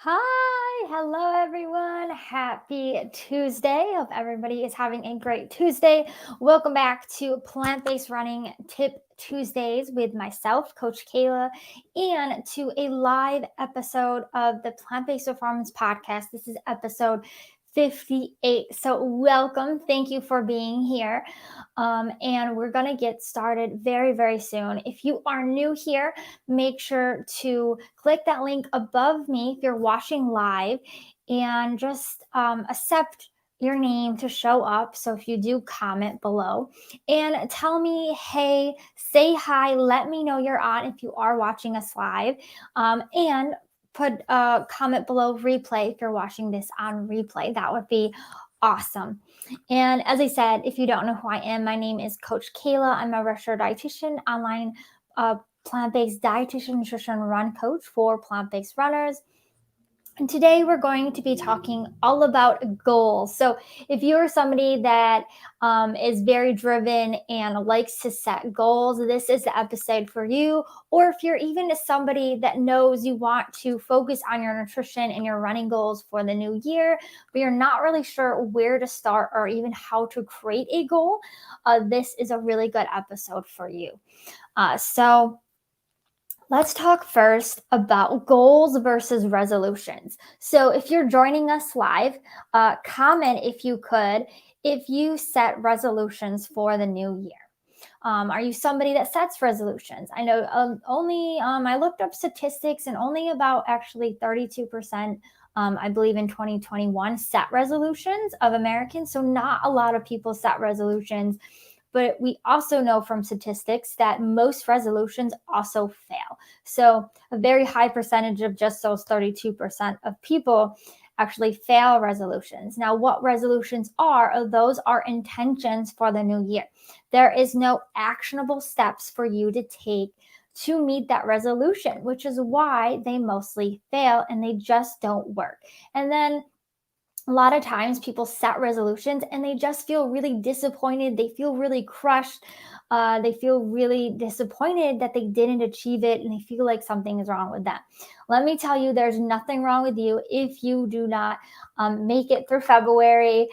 Hi, hello everyone. Happy Tuesday. Hope everybody is having a great Tuesday. Welcome back to Plant-Based Running Tip Tuesdays with myself, Coach Kayla, and to a live episode of the Plant-Based Performance Podcast. This is episode 58. So, welcome. Thank you for being here. And we're going to get started very, very soon. If you are new here, make sure to click that link above me if you're watching live and just accept your name to show up. So if you do, comment below and tell me, hey, say hi, let me know you're on if you are watching us live. And put a comment below replay if you're watching this on replay. That would be awesome. And as I said, if you don't know who I am, my name is Coach Kayla. I'm a registered dietitian, online plant-based dietitian, nutrition, run coach for plant-based runners. And today we're going to be talking all about goals. So if you're somebody that is very driven and likes to set goals, this is the episode for you. Or if you're even somebody that knows you want to focus on your nutrition and your running goals for the new year, but you're not really sure where to start or even how to create a goal, this is a really good episode for you. So let's talk first about goals versus resolutions. So if you're joining us live, comment if you could, if you set resolutions for the new year. Are you somebody that sets resolutions? I know I looked up statistics and only about actually 32%, I believe in 2021, set resolutions of Americans. So not a lot of people set resolutions. But we also know from statistics that most resolutions also fail. So a very high percentage of just those 32% of people actually fail resolutions. Now, what resolutions are, those are intentions for the new year. There is no actionable steps for you to take to meet that resolution, which is why they mostly fail and they just don't work. And then a lot of times people set resolutions and they just feel really disappointed. They feel really crushed. They feel really disappointed that they didn't achieve it and they feel like something is wrong with them. Let me tell you, there's nothing wrong with you if you do not make it through February.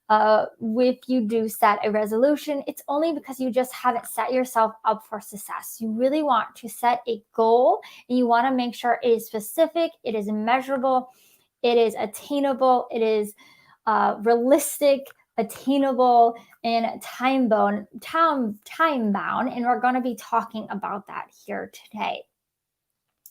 If you do set a resolution, it's only because you just haven't set yourself up for success. You really want to set a goal and you want to make sure it is specific, it is measurable, it is attainable, it is realistic, attainable, and time-bound. And we're going to be talking about that here today.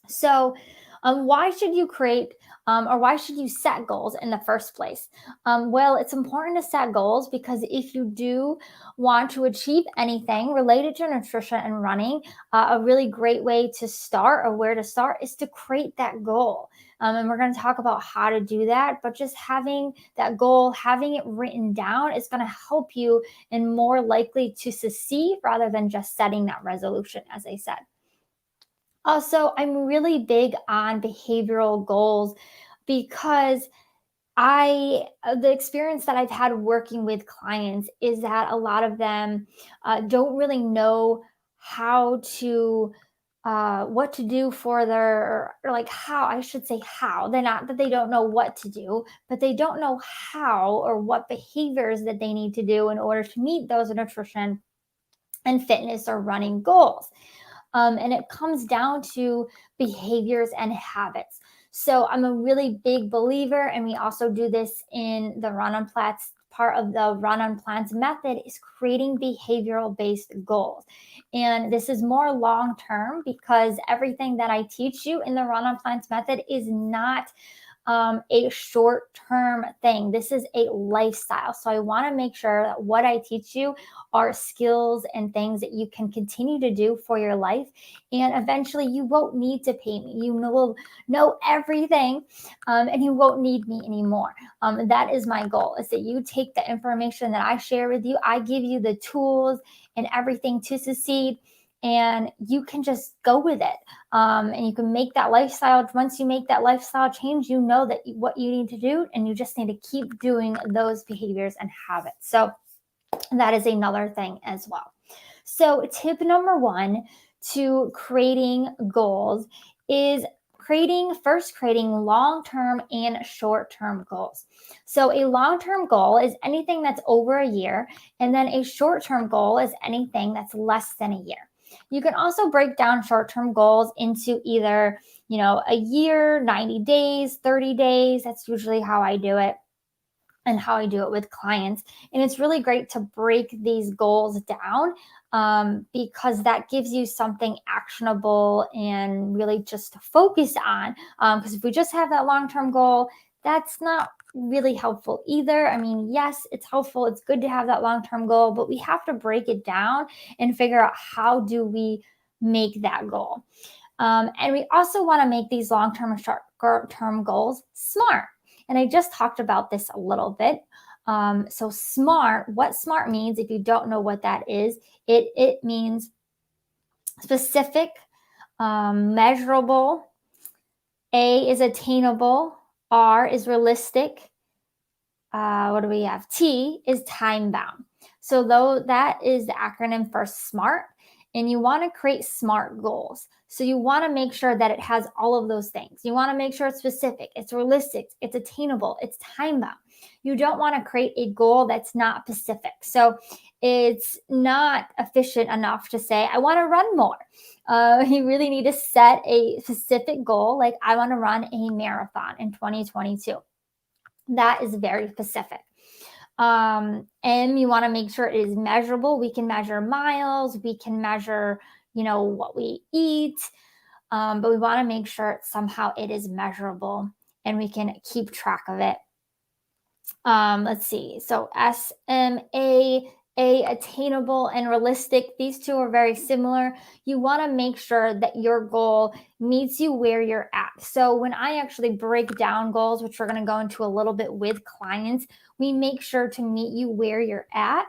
So, why should you create or why should you set goals in the first place? Well, it's important to set goals because if you do want to achieve anything related to nutrition and running, a really great way to start or where to start is to create that goal. And we're going to talk about how to do that, but just having that goal, having it written down is going to help you and more likely to succeed rather than just setting that resolution, as I said. Also, I'm really big on behavioral goals because the experience that I've had working with clients is that a lot of them don't really know how to, what to do for or like how, I should say how. They're not that they don't know what to do, but they don't know how or what behaviors that they need to do in order to meet those nutrition and fitness or running goals. And it comes down to behaviors and habits. So I'm a really big believer, and we also do this in the Run on Plats. Part of the Run on Plans method is creating behavioral based goals. And this is more long term because everything that I teach you in the Run on Plans method is not a short-term thing. This is a lifestyle. So I want to make sure that what I teach you are skills and things that you can continue to do for your life. And eventually you won't need to pay me. You will know everything and you won't need me anymore. That is my goal, is that you take the information that I share with you. I give you the tools and everything to succeed. And you can just go with it. And you can make that lifestyle. Once you make that lifestyle change, you know that what you need to do, and you just need to keep doing those behaviors and habits. So that is another thing as well. So tip number one to creating goals is creating long-term and short-term goals. So a long-term goal is anything that's over a year, and then a short-term goal is anything that's less than a year. You can also break down short-term goals into either, a year, 90 days, 30 days. That's usually how I do it and how I do it with clients. And it's really great to break these goals down because that gives you something actionable and really just to focus on. Because if we just have that long-term goal, that's not really helpful either. I mean, yes, it's helpful. It's good to have that long-term goal, but we have to break it down and figure out how do we make that goal. And we also want to make these long-term and short-term goals smart. And I just talked about this a little bit. So SMART, what SMART means, if you don't know what that is, it means specific, measurable, A is attainable, R is realistic, what do we have? T is time bound. So though that is the acronym for SMART, and you want to create SMART goals. So you want to make sure that it has all of those things. You want to make sure it's specific, it's realistic, it's attainable, it's time bound. You don't want to create a goal that's not specific. So it's not efficient enough to say, I want to run more. You really need to set a specific goal, like I want to run a marathon in 2022. That is very specific. And you want to make sure it is measurable. We can measure miles, we can measure, what we eat, but we want to make sure somehow it is measurable and we can keep track of it. Let's see. So SMA, attainable and realistic. These two are very similar. You want to make sure that your goal meets you where you're at. So when I actually break down goals, which we're going to go into a little bit with clients, we make sure to meet you where you're at.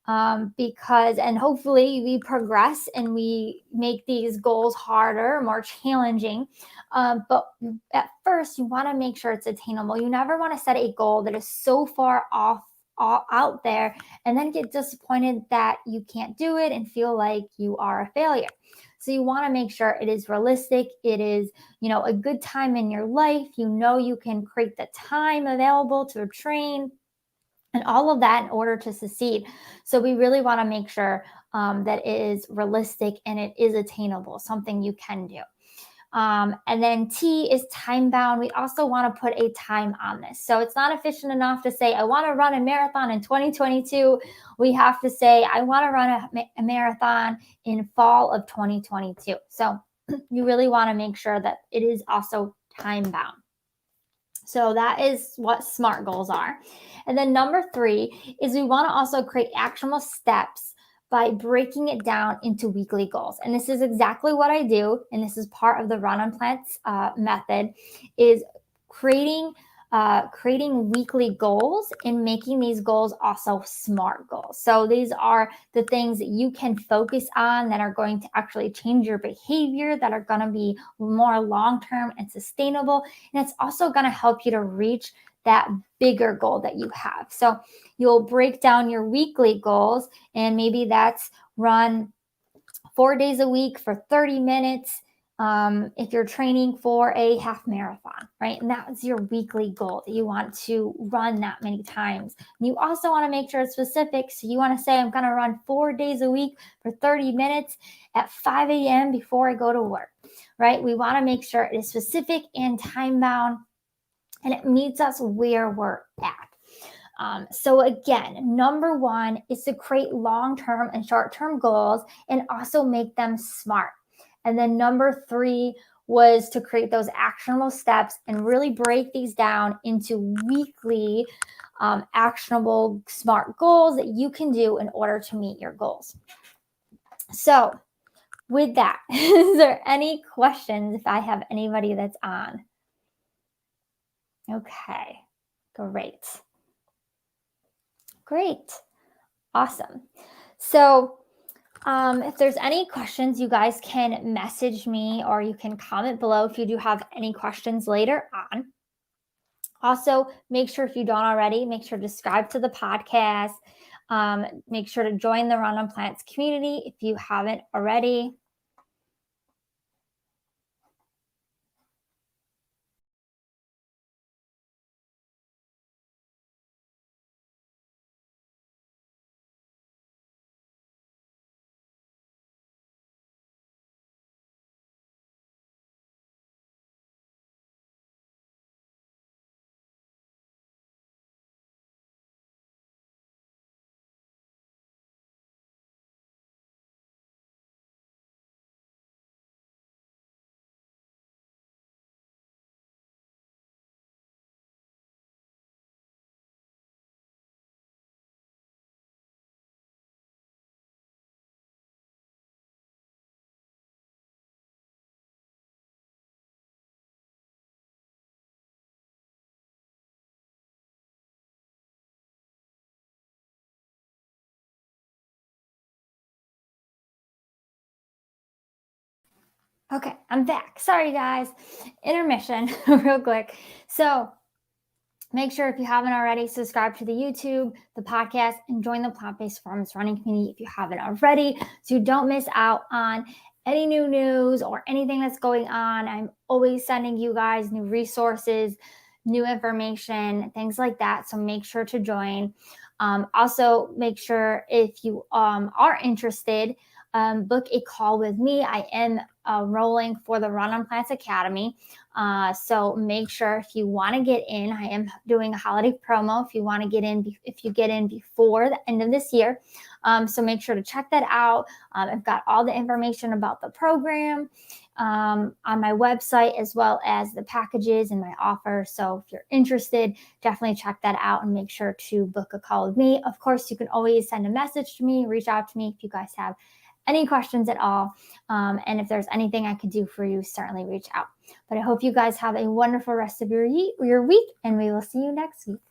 And hopefully we progress and we make these goals harder, more challenging. But at first you want to make sure it's attainable. You never want to set a goal that is so far out there and then get disappointed that you can't do it and feel like you are a failure. So you want to make sure it is realistic. It is, a good time in your life. You can create the time available to train and all of that in order to succeed. So we really want to make sure that it is realistic and it is attainable, something you can do. And then T is time bound. We also want to put a time on this. So it's not efficient enough to say, I want to run a marathon in 2022. We have to say, I want to run a marathon in fall of 2022. So you really want to make sure that it is also time bound. So that is what SMART goals are. And then number 3 is we want to also create actionable steps by breaking it down into weekly goals. And this is exactly what I do. And this is part of the Run on Plants method, is creating weekly goals and making these goals also SMART goals. So these are the things that you can focus on that are going to actually change your behavior, that are going to be more long-term and sustainable. And it's also going to help you to reach that bigger goal that you have. So you'll break down your weekly goals, and maybe that's run 4 days a week for 30 minutes. If you're training for a half marathon, right? And that's your weekly goal that you want to run that many times. And you also want to make sure it's specific. So you want to say, I'm going to run 4 days a week for 30 minutes at 5 a.m. before I go to work, right? We want to make sure it is specific and time bound, and it meets us where we're at. So again, number 1 is to create long-term and short-term goals and also make them SMART. And then number 3 was to create those actionable steps and really break these down into weekly actionable SMART goals that you can do in order to meet your goals. So with that, is there any questions if I have anybody that's on? Okay, great. Awesome. So if there's any questions, you guys can message me or you can comment below if you do have any questions later on. Also, make sure, if you don't already, make sure to subscribe to the podcast. Make sure to join the Run on Plants community if you haven't already. Okay, I'm back. Sorry, guys. Intermission, real quick. So make sure, if you haven't already, subscribe to the YouTube, the podcast, and join the plant-based performance running community if you haven't already, so you don't miss out on any new news or anything that's going on. I'm always sending you guys new resources, new information, things like that. So make sure to join. Also, make sure, if you are interested, book a call with me. I am rolling for the Run on Plants Academy. So make sure, if you want to get in, I am doing a holiday promo. If you want to get in, if you get in before the end of this year. So make sure to check that out. I've got all the information about the program on my website, as well as the packages and my offer. So if you're interested, definitely check that out and make sure to book a call with me. Of course, you can always send a message to me, reach out to me if you guys have any questions at all. And if there's anything I could do for you, certainly reach out. But I hope you guys have a wonderful rest of your week, and we will see you next week.